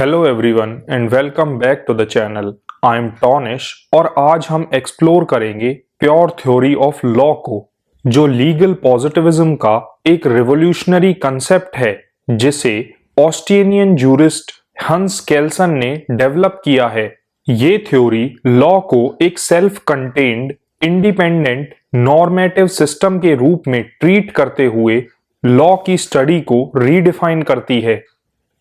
Hello everyone and welcome back to the channel. I am Tonish और आज हम explore करेंगे प्योर थ्योरी ऑफ लॉ को, जो लीगल पॉजिटिविज्म का एक रिवोल्यूशनरी कंसेप्ट है जिसे ऑस्ट्रेलियन जूरिस्ट हंस केल्सन ने डेवलप किया है। ये थ्योरी लॉ को एक self contained independent normative system के रूप में ट्रीट करते हुए लॉ की स्टडी को रीडिफाइन करती है।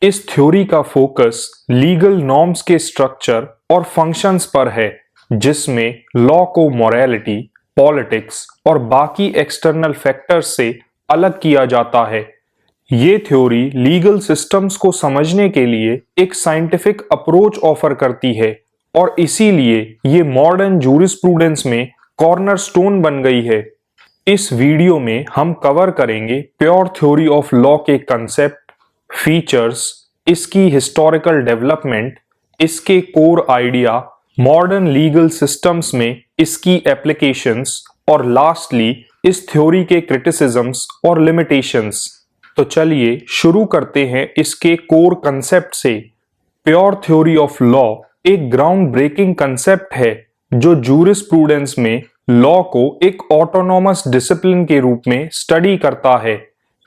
इस थ्योरी का फोकस लीगल नॉर्म्स के स्ट्रक्चर और फंक्शंस पर है, जिसमें लॉ को मोरालिटी, पॉलिटिक्स और बाकी एक्सटर्नल फैक्टर्स से अलग किया जाता है। ये थ्योरी लीगल सिस्टम्स को समझने के लिए एक साइंटिफिक अप्रोच ऑफर करती है और इसीलिए ये मॉडर्न जूरिस्प्रूडेंस में कॉर्नरस्टोन बन गई है। इस वीडियो में हम कवर करेंगे प्योर थ्योरी ऑफ लॉ के कंसेप्ट, फीचर्स, इसकी हिस्टोरिकल डेवलपमेंट, इसके core idea, modern legal systems में इसकी एप्लीकेशंस और लास्टली इस थ्योरी के क्रिटिसिज्म्स और लिमिटेशंस। तो चलिए शुरू करते हैं इसके कोर कंसेप्ट से। प्योर थ्योरी ऑफ लॉ एक ग्राउंड ब्रेकिंग कंसेप्ट है जो जूरिस्प्रूडेंस में लॉ को एक ऑटोनॉमस डिसिप्लिन के रूप में स्टडी करता है,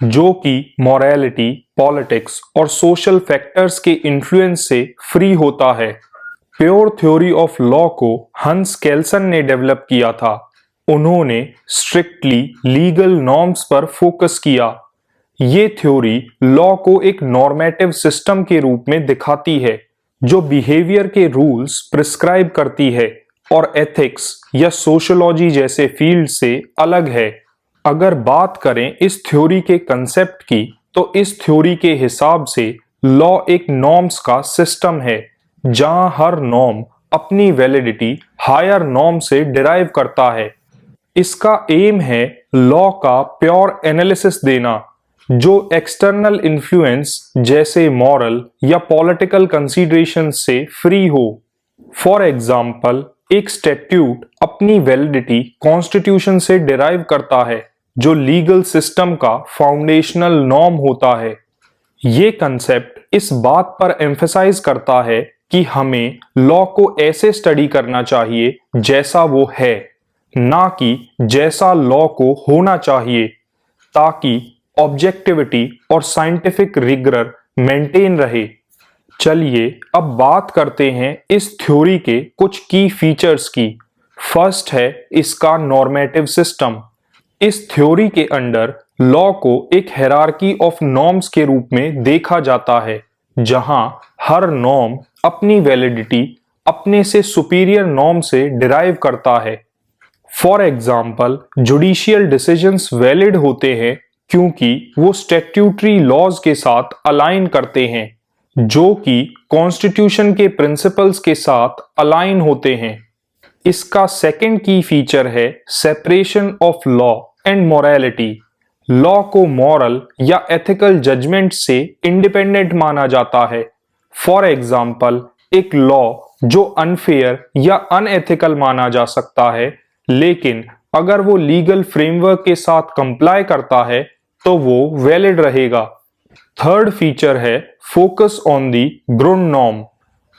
जो कि मोरालिटी, पॉलिटिक्स और सोशल फैक्टर्स के इन्फ्लुएंस से फ्री होता है। प्योर थ्योरी ऑफ लॉ को हंस केल्सन ने डेवलप किया था। उन्होंने स्ट्रिक्टली लीगल नॉर्म्स पर फोकस किया। ये थ्योरी लॉ को एक नॉर्मेटिव सिस्टम के रूप में दिखाती है जो बिहेवियर के रूल्स प्रिस्क्राइब करती है और एथिक्स या सोशियोलॉजी जैसे फील्ड से अलग है। अगर बात करें इस थ्योरी के कंसेप्ट की, तो इस थ्योरी के हिसाब से लॉ एक नॉर्म्स का सिस्टम है जहां हर नॉर्म अपनी वैलिडिटी हायर नॉर्म से डिराइव करता है। इसका एम है लॉ का प्योर एनालिसिस देना जो एक्सटर्नल इन्फ्लुएंस जैसे मॉरल या पॉलिटिकल कंसीडरेशन से फ्री हो। फॉर एग्जाम्पल, एक स्टैट्यूट अपनी वैलिडिटी कॉन्स्टिट्यूशन से डिराइव करता है जो लीगल सिस्टम का फाउंडेशनल नॉर्म होता है। ये कंसेप्ट इस बात पर एम्फसाइज करता है कि हमें लॉ को ऐसे स्टडी करना चाहिए जैसा वो है, ना कि जैसा लॉ को होना चाहिए, ताकि ऑब्जेक्टिविटी और साइंटिफिक रिगर मेंटेन रहे। चलिए अब बात करते हैं इस थ्योरी के कुछ की फीचर्स की। फर्स्ट है इसका नॉर्मेटिव सिस्टम। इस थ्योरी के अंडर लॉ को एक हायरार्की ऑफ नॉर्म्स के रूप में देखा जाता है, जहां हर नॉर्म अपनी वैलिडिटी अपने से सुपीरियर नॉर्म से डिराइव करता है। For example, judicial decisions valid होते हैं क्योंकि वो स्टैट्यूटरी लॉज के साथ अलाइन करते हैं, जो कि कॉन्स्टिट्यूशन के प्रिंसिपल्स के साथ अलाइन होते हैं। इसका सेकंड की फीचर है separation of law and morality. Law को मॉरल या एथिकल जजमेंट से इंडिपेंडेंट माना जाता है। फॉर एग्जाम्पल, एक लॉ जो अनफेयर या अनएथिकल माना जा सकता है, लेकिन अगर वो लीगल फ्रेमवर्क के साथ कंप्लाई करता है तो वो वैलिड रहेगा। थर्ड फीचर है focus on the grundnorm.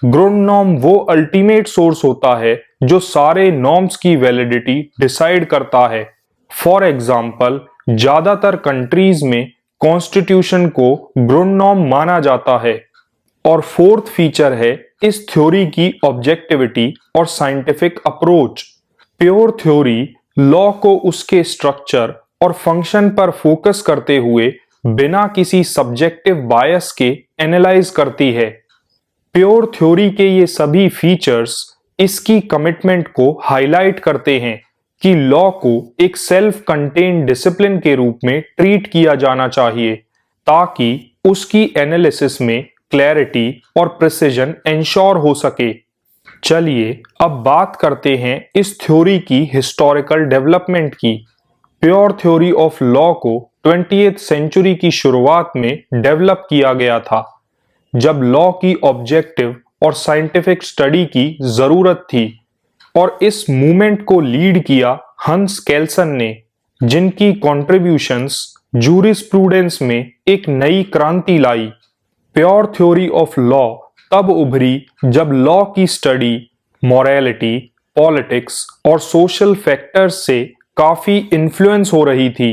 Grundnorm वो अल्टीमेट सोर्स होता है जो सारे नॉर्म्स की वैलिडिटी डिसाइड करता है। फॉर एग्जाम्पल, ज्यादातर कंट्रीज में कॉन्स्टिट्यूशन को ग्रुंड नॉर्म माना जाता है। और फोर्थ फीचर है इस थ्योरी की ऑब्जेक्टिविटी और scientific approach. Pure theory law को उसके स्ट्रक्चर और फंक्शन पर फोकस करते हुए बिना किसी सब्जेक्टिव बायस के एनालाइज करती है। प्योर थ्योरी के ये सभी फीचर्स इसकी कमिटमेंट को हाईलाइट करते हैं कि लॉ को एक सेल्फ कंटेन्ड डिसिप्लिन के रूप में ट्रीट किया जाना चाहिए, ताकि उसकी एनालिसिस में क्लैरिटी और प्रिसिजन इंश्योर हो सके। चलिए अब बात करते हैं इस थ्योरी की हिस्टोरिकल डेवलपमेंट की। प्योर थ्योरी ऑफ लॉ को 20th सेंचुरी की शुरुआत में डेवलप किया गया था, जब लॉ की ऑब्जेक्टिव और साइंटिफिक स्टडी की जरूरत थी, और इस मूवमेंट को लीड किया हंस केल्सन ने, जिनकी कॉन्ट्रीब्यूशंस जूरिस्प्रूडेंस में एक नई क्रांति लाई। प्योर थ्योरी ऑफ लॉ तब उभरी जब लॉ की स्टडी मॉरलिटी, पॉलिटिक्स और सोशल फैक्टर्स से काफी इन्फ्लुएंस हो रही थी।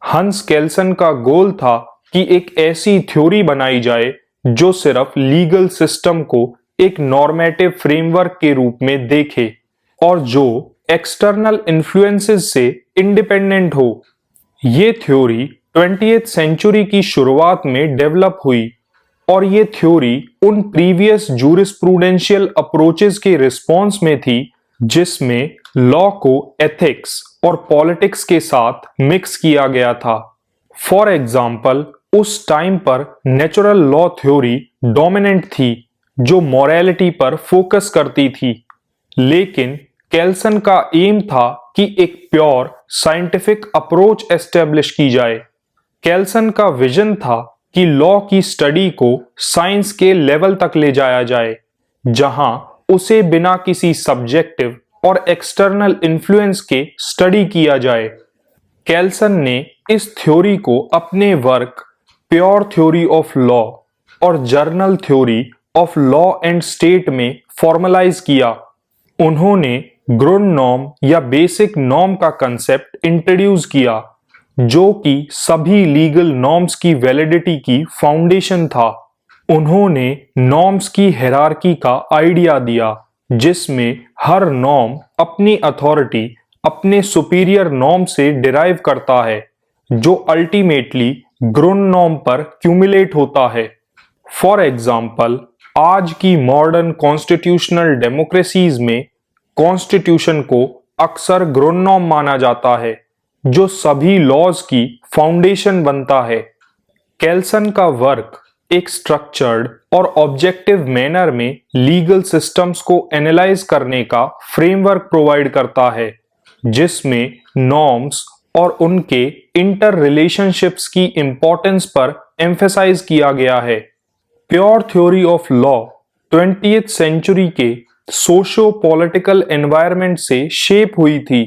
हंस केल्सन का गोल था कि एक ऐसी थ्योरी बनाई जाए जो सिर्फ लीगल सिस्टम को एक नॉर्मेटिव फ्रेमवर्क के रूप में देखे और जो एक्सटर्नल इन्फ्लुएंसेस से इंडिपेंडेंट हो। ये थ्योरी 20th सेंचुरी की शुरुआत में डेवलप हुई और ये थ्योरी उन प्रीवियस जूरिस्प्रूडेंशियल अप्रोचेस के रिस्पॉन्स में थी जिसमें लॉ को एथिक्स और पॉलिटिक्स के साथ मिक्स किया गया था। फॉर एग्जाम्पल, उस टाइम पर नेचुरल लॉ थ्योरी डोमिनेंट थी जो मॉरलिटी पर फोकस करती थी, लेकिन केल्सन का एम था कि एक प्योर साइंटिफिक अप्रोच एस्टेब्लिश की जाए। केल्सन का विजन था कि लॉ की स्टडी को साइंस के लेवल तक ले जाया जाए, जहां उसे बिना किसी सब्जेक्टिव और एक्सटर्नल इन्फ्लुएंस के स्टडी किया जाए। केल्सन ने इस थ्योरी को अपने work pure theory of law और general theory of law and state में फॉर्मलाइज किया। उन्होंने ग्रुंड नॉर्म या बेसिक नॉर्म का कंसेप्ट इंट्रोड्यूस किया, जो कि सभी लीगल नॉर्म्स की वैलिडिटी की फाउंडेशन था। उन्होंने नॉर्म्स की हायरार्की का आइडिया दिया, जिसमें हर नॉर्म अपनी अथॉरिटी अपने सुपीरियर नॉर्म से डिराइव करता है, जो अल्टीमेटली ग्रुंड नॉर्म पर क्यूमुलेट होता है। फॉर एग्जाम्पल, आज की मॉडर्न कॉन्स्टिट्यूशनल डेमोक्रेसीज में कॉन्स्टिट्यूशन को अक्सर ग्रुंड नॉर्म माना जाता है, जो सभी लॉज की फाउंडेशन बनता है। केल्सन का वर्क एक स्ट्रक्चर्ड और ऑब्जेक्टिव मैनर में लीगल सिस्टम्स को एनालाइज करने का फ्रेमवर्क प्रोवाइड करता है, जिसमें नॉर्म्स और उनके इंटर रिलेशनशिप्स की इंपॉर्टेंस पर एम्फेसाइज किया गया है। Pure theory of law 20th century के सोशो पॉलिटिकल एनवायरनमेंट से शेप हुई थी,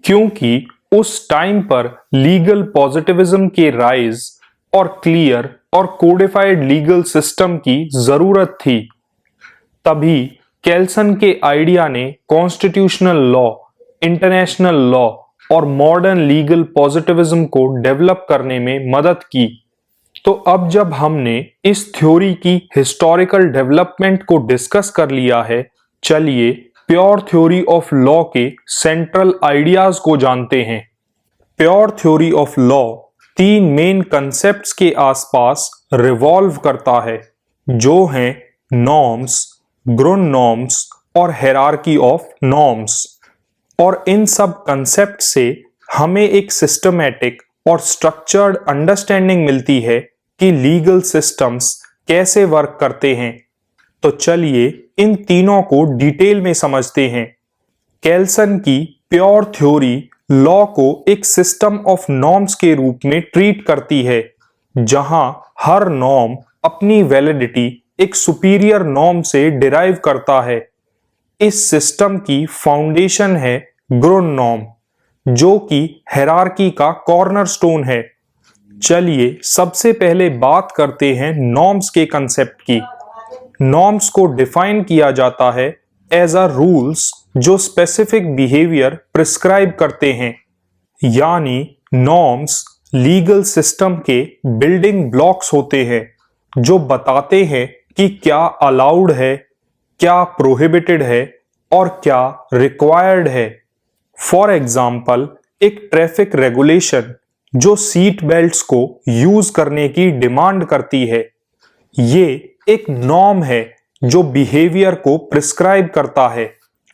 क्योंकि उस टाइम पर लीगल पॉजिटिविज्म के राइज और क्लियर और कोडिफाइड लीगल सिस्टम की जरूरत थी। तभी केल्सन के आइडिया ने कॉन्स्टिट्यूशनल लॉ, इंटरनेशनल लॉ और मॉडर्न लीगल पॉजिटिविज्म को डेवलप करने में मदद की। तो अब जब हमने इस थ्योरी की हिस्टोरिकल डेवलपमेंट को डिस्कस कर लिया है, चलिए प्योर थ्योरी ऑफ लॉ के सेंट्रल आइडियाज को जानते हैं। Pure theory of law 3 main concepts के आसपास रिवॉल्व करता है, जो हैं नॉर्म्स, ग्रुंड नॉर्म्स और हायरार्की ऑफ नॉर्म्स। और इन सब कंसेप्ट से हमें एक सिस्टमैटिक और स्ट्रक्चर्ड अंडरस्टैंडिंग मिलती है कि लीगल सिस्टम्स कैसे वर्क करते हैं। तो चलिए इन तीनों को डिटेल में समझते हैं। केल्सन की प्योर थ्योरी लॉ को एक सिस्टम ऑफ नॉर्म्स के रूप में ट्रीट करती है, जहां हर नॉर्म अपनी वैलिडिटी एक सुपीरियर नॉर्म से डिराइव करता है। इस सिस्टम की फाउंडेशन है ग्रुंड नॉर्म, जो कि हायरार्की का कॉर्नरस्टोन है। चलिए सबसे पहले बात करते हैं नॉर्म्स के कंसेप्ट की। नॉर्म्स को डिफाइन किया जाता है एज अ रूल्स जो स्पेसिफिक बिहेवियर प्रिस्क्राइब करते हैं, यानी नॉर्म्स लीगल सिस्टम के बिल्डिंग ब्लॉक्स होते हैं जो बताते हैं कि क्या अलाउड है, क्या प्रोहिबिटेड है और क्या रिक्वायर्ड है। फॉर एग्जाम्पल, एक ट्रैफिक रेगुलेशन जो सीट बेल्ट्स को यूज करने की डिमांड करती है, ये एक नॉर्म है जो बिहेवियर को प्रिस्क्राइब करता है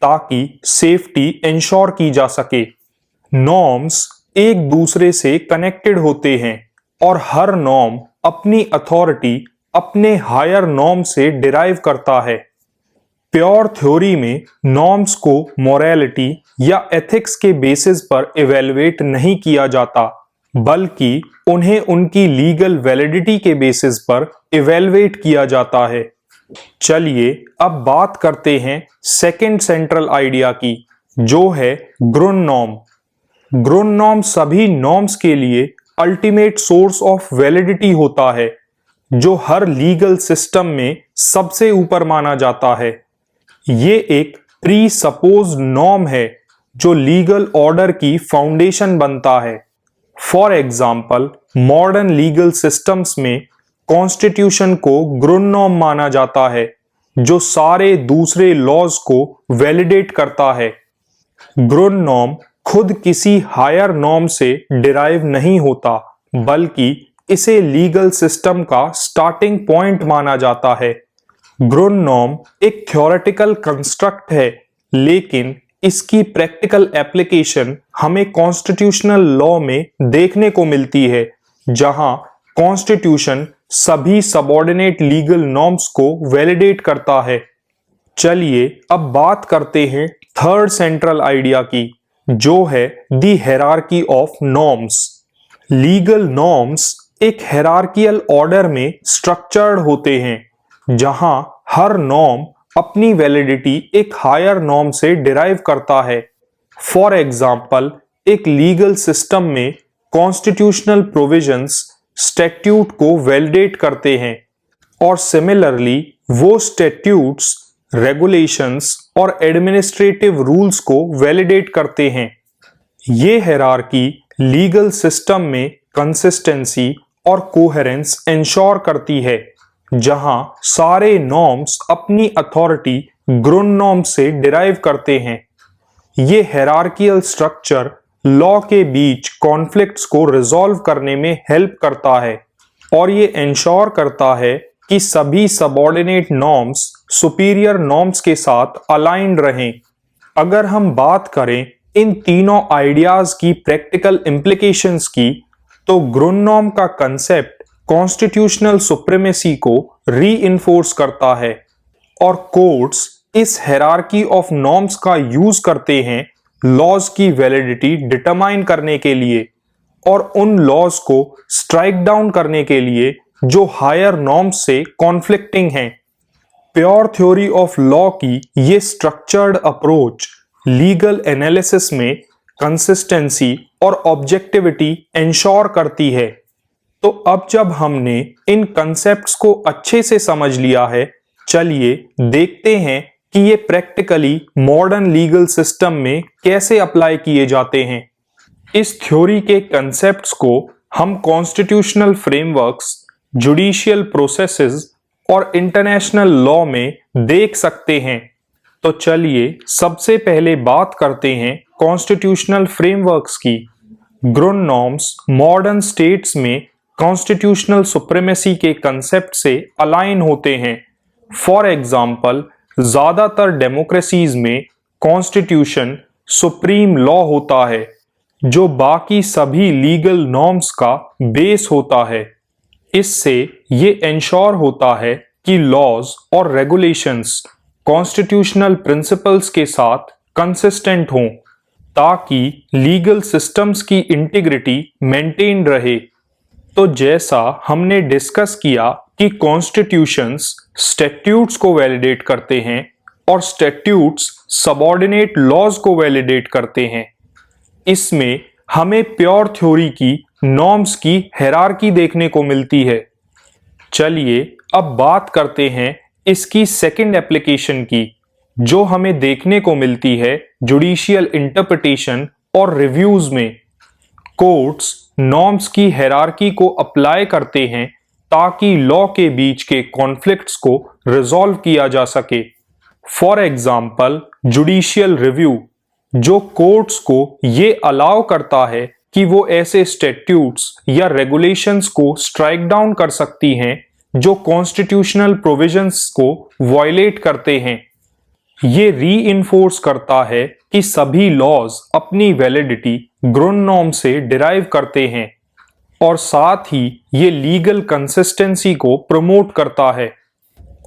ताकि सेफ्टी इंश्योर की जा सके। नॉर्म्स एक दूसरे से कनेक्टेड होते हैं और हर नॉर्म अपनी अथॉरिटी अपने हायर नॉर्म से डिराइव करता है। प्योर थ्योरी में नॉर्म्स को मोरालिटी या एथिक्स के बेसिस पर इवेलुएट नहीं किया जाता, बल्कि उन्हें उनकी लीगल वैलिडिटी के बेसिस पर इवेलुएट किया जाता है। चलिए अब बात करते हैं सेकंड सेंट्रल आइडिया की, जो है ग्रुंड नॉर्म। ग्रुंड नॉर्म सभी नॉर्म्स के लिए अल्टीमेट सोर्स ऑफ वैलिडिटी होता है, जो हर लीगल सिस्टम में सबसे ऊपर माना जाता है। ये एक प्री सपोज नॉर्म है जो लीगल ऑर्डर की फाउंडेशन बनता है। For example, modern legal systems में कॉन्स्टिट्यूशन को ग्रुन नॉर्म माना जाता है जो सारे दूसरे लॉज को वैलिडेट करता है। ग्रुन नॉर्म खुद किसी हायर नॉर्म से डिराइव नहीं होता, बल्कि इसे लीगल सिस्टम का स्टार्टिंग पॉइंट माना जाता है। ग्रुन नॉर्म एक थ्योरेटिकल कंस्ट्रक्ट है, लेकिन इसकी प्रैक्टिकल एप्लीकेशन हमें कॉन्स्टिट्यूशनल लॉ में देखने को मिलती है, जहां कॉन्स्टिट्यूशन सभी सबऑर्डिनेट लीगल नॉर्म्स को वैलिडेट करता है। चलिए अब बात करते हैं थर्ड सेंट्रल आइडिया की, जो है the hierarchy of norms. Legal norms एक हायरार्कियल ऑर्डर में स्ट्रक्चर्ड होते हैं, जहां हर नॉर्म अपनी वैलिडिटी एक हायर नॉर्म से डिराइव करता है। फॉर एग्जाम्पल, एक लीगल सिस्टम में कॉन्स्टिट्यूशनल प्रोविजंस स्टैट्यूट को वैलिडेट करते हैं और सिमिलरली वो स्टैट्यूट्स, रेगुलेशंस और एडमिनिस्ट्रेटिव रूल्स को वैलिडेट करते हैं। ये हायरार्की लीगल सिस्टम में कंसिस्टेंसी और कोहेरेंस इंश्योर करती है, जहां सारे नॉर्म्स अपनी अथॉरिटी ग्रुन नॉर्म से डिराइव करते हैं। ये हायरार्कियल स्ट्रक्चर लॉ के बीच कॉन्फ्लिक्ट्स को रिजॉल्व करने में हेल्प करता है और ये इंश्योर करता है कि सभी सबऑर्डिनेट नॉर्म्स सुपीरियर नॉर्म्स के साथ अलाइंड रहें। अगर हम बात करें इन तीनों आइडियाज की प्रैक्टिकल इम्प्लीकेशंस की, तो ग्रुन नॉर्म का कंसेप्ट कॉन्स्टिट्यूशनल सुप्रीमेसी को रीइंफोर्स करता है और कोर्ट्स इस हायरार्की ऑफ नॉर्म्स का यूज करते हैं लॉज की वैलिडिटी डिटरमाइन करने के लिए और उन लॉज को स्ट्राइक डाउन करने के लिए जो हायर नॉर्म्स से कॉन्फ्लिक्टिंग हैं। प्योर थ्योरी ऑफ लॉ की ये स्ट्रक्चर्ड अप्रोच लीगल एनालिसिस में कंसिस्टेंसी और ऑब्जेक्टिविटी इंश्योर करती है। तो अब जब हमने इन कंसेप्ट्स को अच्छे से समझ लिया है, चलिए देखते हैं कि ये प्रैक्टिकली मॉडर्न लीगल सिस्टम में कैसे अप्लाई किए जाते हैं। इस थ्योरी के कंसेप्ट्स को हम कॉन्स्टिट्यूशनल फ्रेमवर्क्स, जुडिशियल प्रोसेसेस और इंटरनेशनल लॉ में देख सकते हैं। तो चलिए सबसे पहले बात करते हैं कॉन्स्टिट्यूशनल फ्रेमवर्क्स की। ग्रुन नॉर्म्स मॉडर्न स्टेट्स में कॉन्स्टिट्यूशनल सुप्रीमेसी के कंसेप्ट से अलाइन होते हैं। फॉर एग्जाम्पल, ज्यादातर डेमोक्रेसीज में कॉन्स्टिट्यूशन सुप्रीम लॉ होता है, जो बाकी सभी लीगल नॉर्म्स का बेस होता है। इससे ये इंश्योर होता है कि लॉज और रेगुलेशंस कॉन्स्टिट्यूशनल प्रिंसिपल्स के साथ कंसिस्टेंट हों, ताकि लीगल सिस्टम्स की इंटीग्रिटी मेंटेन रहे। तो जैसा हमने डिस्कस किया कि कॉन्स्टिट्यूशंस स्टैट्यूट्स को वैलिडेट करते हैं और स्टैट्यूट्स सबऑर्डिनेट लॉज को वैलिडेट करते हैं, इसमें हमें प्योर थ्योरी की नॉर्म्स की हायरार्की देखने को मिलती है। चलिए अब बात करते हैं इसकी सेकंड एप्लीकेशन की, जो हमें देखने को मिलती है जुडिशियल इंटरप्रिटेशन और रिव्यूज में। कोर्ट्स नॉर्म्स की हायरार्की को अप्लाई करते हैं ताकि लॉ के बीच के कॉन्फ्लिक्ट्स को रिजॉल्व किया जा सके। फॉर एग्जाम्पल, जुडिशियल रिव्यू जो कोर्ट्स को ये अलाउ करता है कि वो ऐसे स्टैट्यूट्स या रेगुलेशंस को स्ट्राइक डाउन कर सकती हैं जो कॉन्स्टिट्यूशनल प्रोविजंस को वायलेट करते हैं। ये रीइंफोर्स करता है कि सभी लॉज अपनी वैलिडिटी ग्रुन नॉर्म से डिराइव करते हैं और साथ ही ये लीगल कंसिस्टेंसी को प्रमोट करता है।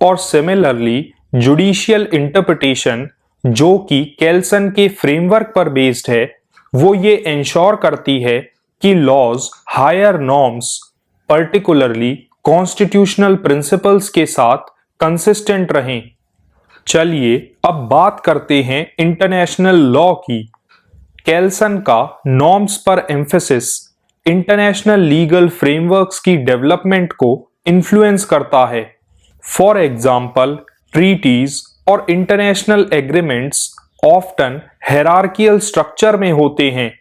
और सिमिलरली जुडिशियल इंटरप्रिटेशन, जो कि केल्सन के फ्रेमवर्क पर बेस्ड है, वो ये इंश्योर करती है कि laws higher norms, particularly constitutional principles के साथ कंसिस्टेंट रहें। चलिए अब बात करते हैं इंटरनेशनल लॉ की। केल्सन का नॉर्म्स पर एम्फेसिस इंटरनेशनल लीगल फ्रेमवर्क्स की डेवलपमेंट को इन्फ्लुएंस करता है। फॉर एग्जाम्पल, ट्रीटीज और international agreements often hierarchical structure में होते हैं,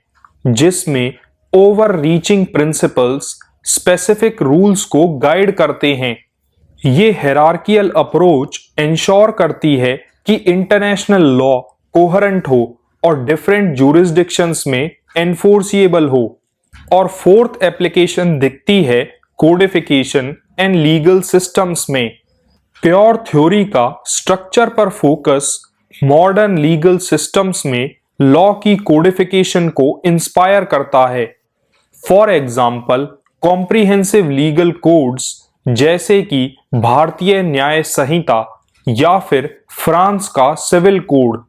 जिसमें over reaching principles specific rules को गाइड करते हैं। ये हायरार्कियल अप्रोच इंश्योर करती है कि इंटरनेशनल लॉ कोहेरेंट हो और डिफरेंट ज्यूरिसडिक्शंस में एनफोर्सिएबल हो। और फोर्थ एप्लीकेशन दिखती है कोडिफिकेशन एंड लीगल सिस्टम्स में। प्योर थ्योरी का स्ट्रक्चर पर फोकस मॉडर्न लीगल सिस्टम्स में लॉ की कोडिफिकेशन को इंस्पायर करता है। For example, comprehensive legal codes जैसे कि भारतीय न्याय संहिता या फिर फ्रांस का सिविल कोड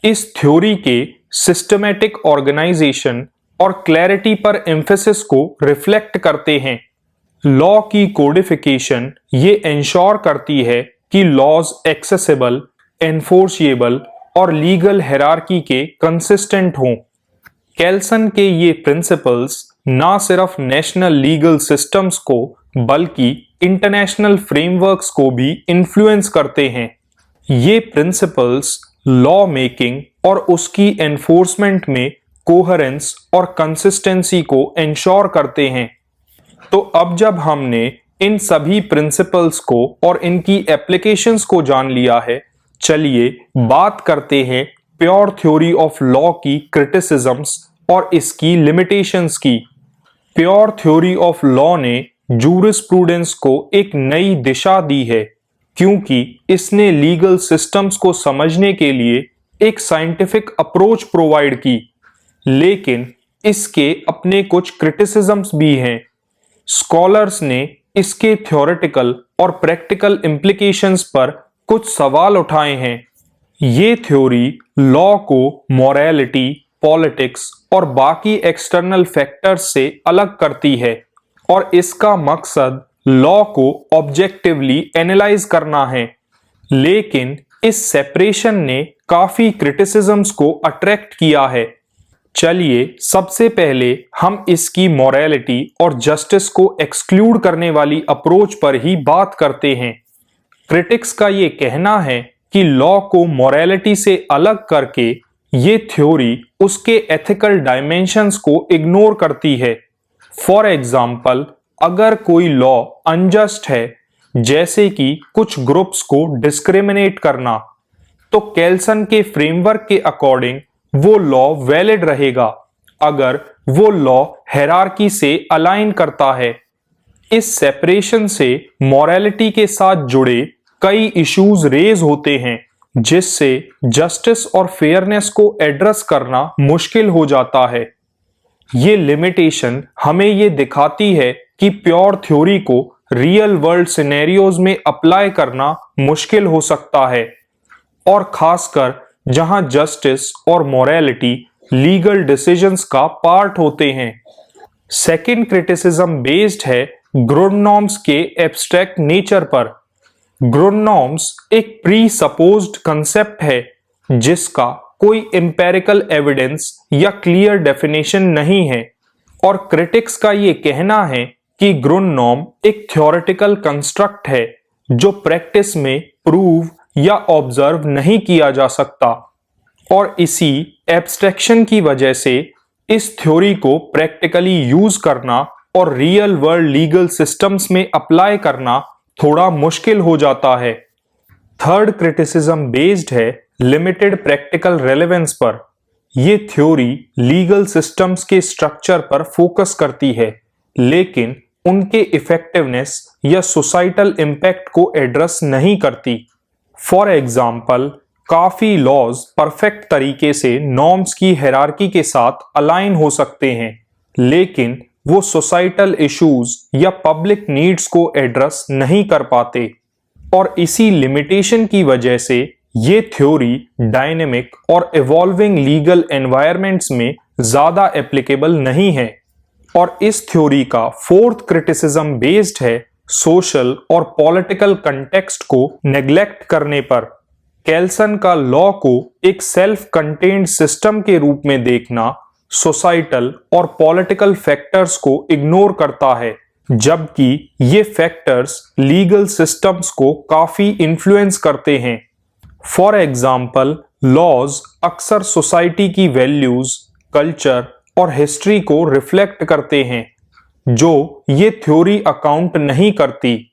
इस थ्योरी के सिस्टमैटिक ऑर्गेनाइजेशन और क्लैरिटी पर एम्फेसिस को रिफ्लेक्ट करते हैं। लॉ की कोडिफिकेशन ये इंश्योर करती है कि लॉज एक्सेसिबल, एनफोर्सिएबल और लीगल हायरार्की के कंसिस्टेंट हों। केल्सन के ये प्रिंसिपल्स ना सिर्फ नेशनल लीगल सिस्टम्स को बल्कि इंटरनेशनल फ्रेमवर्क्स को भी इन्फ्लुएंस करते हैं। ये प्रिंसिपल्स लॉ मेकिंग और उसकी एनफोर्समेंट में कोहेरेंस और कंसिस्टेंसी को इंश्योर करते हैं। तो अब जब हमने इन सभी प्रिंसिपल्स को और इनकी एप्लीकेशंस को जान लिया है, चलिए बात करते हैं प्योर थ्योरी ऑफ लॉ की क्रिटिसिज्म्स और इसकी लिमिटेशंस की। प्योर थ्योरी ऑफ लॉ ने जूरिस्प्रूडेंस को एक नई दिशा दी है, क्योंकि इसने लीगल सिस्टम्स को समझने के लिए एक साइंटिफिक अप्रोच प्रोवाइड की। लेकिन इसके अपने कुछ क्रिटिसिज्म्स भी हैं। स्कॉलर्स ने इसके थ्योरेटिकल और प्रैक्टिकल इम्प्लीकेशंस पर कुछ सवाल उठाए हैं। ये थ्योरी लॉ को मॉरलिटी, पॉलिटिक्स और बाकी एक्सटर्नल फैक्टर्स से अलग करती है और इसका मकसद लॉ को ऑब्जेक्टिवली एनालाइज करना है। लेकिन इस सेपरेशन ने काफी क्रिटिसिज्म्स को अट्रैक्ट किया है। चलिए सबसे पहले हम इसकी मॉरलिटी और जस्टिस को एक्सक्लूड करने वाली अप्रोच पर ही बात करते हैं। क्रिटिक्स का ये कहना है कि लॉ को मॉरलिटी से अलग करके ये थ्योरी उसके एथिकल डायमेंशंस को इग्नोर करती है। फॉर एग्जाम्पल, अगर कोई लॉ अनजस्ट है, जैसे कि कुछ ग्रुप्स को डिस्क्रिमिनेट करना, तो केल्सन के फ्रेमवर्क के अकॉर्डिंग वो लॉ वैलिड रहेगा अगर वो लॉ हायरार्की से अलाइन करता है। इस सेपरेशन से मॉरलिटी के साथ जुड़े कई इश्यूज रेज होते हैं, जिससे जस्टिस और फेयरनेस को एड्रेस करना मुश्किल हो जाता है। ये लिमिटेशन हमें ये दिखाती है कि प्योर थ्योरी को रियल वर्ल्ड सिनेरियोज में अप्लाई करना मुश्किल हो सकता है, और खासकर जहां जस्टिस और मॉरलिटी लीगल डिसीजंस का पार्ट होते हैं। सेकंड क्रिटिसिज्म बेस्ड है ग्रुड नॉर्म्स के एब्स्ट्रैक्ट नेचर पर। ग्रुड नॉर्म्स एक प्री सपोज्ड कंसेप्ट है जिसका कोई एम्पेरिकल एविडेंस या क्लियर डेफिनेशन नहीं है, और क्रिटिक्स का ये कहना है कि ग्रुड नॉर्म एक थ्योरेटिकल कंस्ट्रक्ट है जो प्रैक्टिस में प्रूव या ऑब्जर्व नहीं किया जा सकता, और इसी एब्स्ट्रैक्शन की वजह से इस थ्योरी को प्रैक्टिकली यूज करना और रियल वर्ल्ड लीगल सिस्टम्स में अप्लाई करना थोड़ा मुश्किल हो जाता है। थर्ड क्रिटिसिज्म बेस्ड है लिमिटेड प्रैक्टिकल रेलेवेंस पर। यह थ्योरी लीगल सिस्टम्स के स्ट्रक्चर पर फोकस करती है, लेकिन उनके इफेक्टिवनेस या सोसाइटल इम्पैक्ट को एड्रेस नहीं करती। फॉर एग्जाम्पल, काफी लॉज परफेक्ट तरीके से नॉर्म्स की हायरार्की के साथ अलाइन हो सकते हैं, लेकिन वो सोसाइटल इश्यूज या पब्लिक नीड्स को एड्रेस नहीं कर पाते, और इसी लिमिटेशन की वजह से ये थ्योरी डायनेमिक और इवॉल्विंग लीगल एनवायरनमेंट्स में ज्यादा एप्लीकेबल नहीं है। और इस थ्योरी का फोर्थ क्रिटिसिज्म बेस्ड है सोशल और पॉलिटिकल कंटेक्स्ट को नेग्लेक्ट करने पर। केल्सन का लॉ को एक सेल्फ कंटेन्ड सिस्टम के रूप में देखना सोसाइटल और पॉलिटिकल फैक्टर्स को इग्नोर करता है, जबकि ये फैक्टर्स लीगल सिस्टम्स को काफी इन्फ्लुएंस करते हैं। फॉर एग्जाम्पल, लॉज अक्सर सोसाइटी की वैल्यूज, कल्चर और हिस्ट्री को रिफ्लेक्ट करते हैं, जो ये थ्योरी अकाउंट नहीं करती।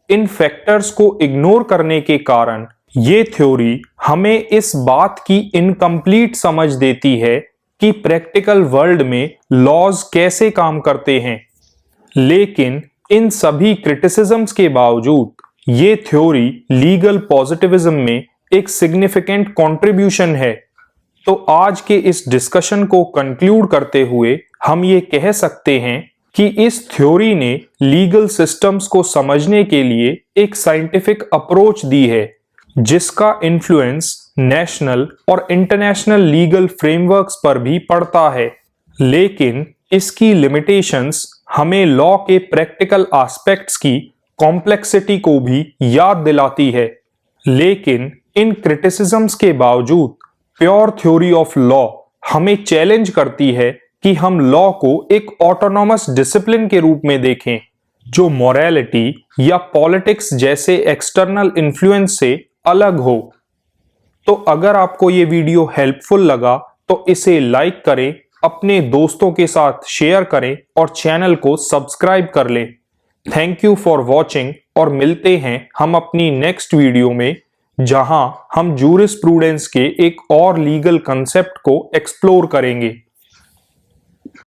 इन फैक्टर्स को इग्नोर करने के कारण ये थ्योरी हमें इस बात की इनकम्प्लीट समझ देती है कि प्रैक्टिकल वर्ल्ड में लॉज कैसे काम करते हैं। लेकिन इन सभी क्रिटिसिज्म्स के बावजूद ये थ्योरी लीगल पॉजिटिविज्म में एक सिग्निफिकेंट कंट्रीब्यूशन है। तो आज के इस डिस्कशन को कंक्लूड करते हुए हम ये कह सकते हैं कि इस थ्योरी ने लीगल सिस्टम्स को समझने के लिए एक साइंटिफिक अप्रोच दी है, जिसका इन्फ्लुएंस नेशनल और इंटरनेशनल लीगल फ्रेमवर्क्स पर भी पड़ता है। लेकिन इसकी लिमिटेशंस हमें लॉ के प्रैक्टिकल एस्पेक्ट्स की कॉम्प्लेक्सिटी को भी याद दिलाती है। लेकिन इन क्रिटिसिज्म्स के बावजूद प्योर थ्योरी ऑफ लॉ हमें चैलेंज करती है कि हम लॉ को एक ऑटोनॉमस डिसिप्लिन के रूप में देखें, जो मॉरलिटी या पॉलिटिक्स जैसे एक्सटर्नल इन्फ्लुएंस से अलग हो। तो अगर आपको ये वीडियो हेल्पफुल लगा तो इसे लाइक करें, अपने दोस्तों के साथ शेयर करें और चैनल को सब्सक्राइब कर लें। थैंक यू फॉर वॉचिंग और मिलते हैं हम अपनी नेक्स्ट वीडियो में, जहां हम जूरिस्प्रूडेंस के एक और लीगल कंसेप्ट को एक्सप्लोर करेंगे।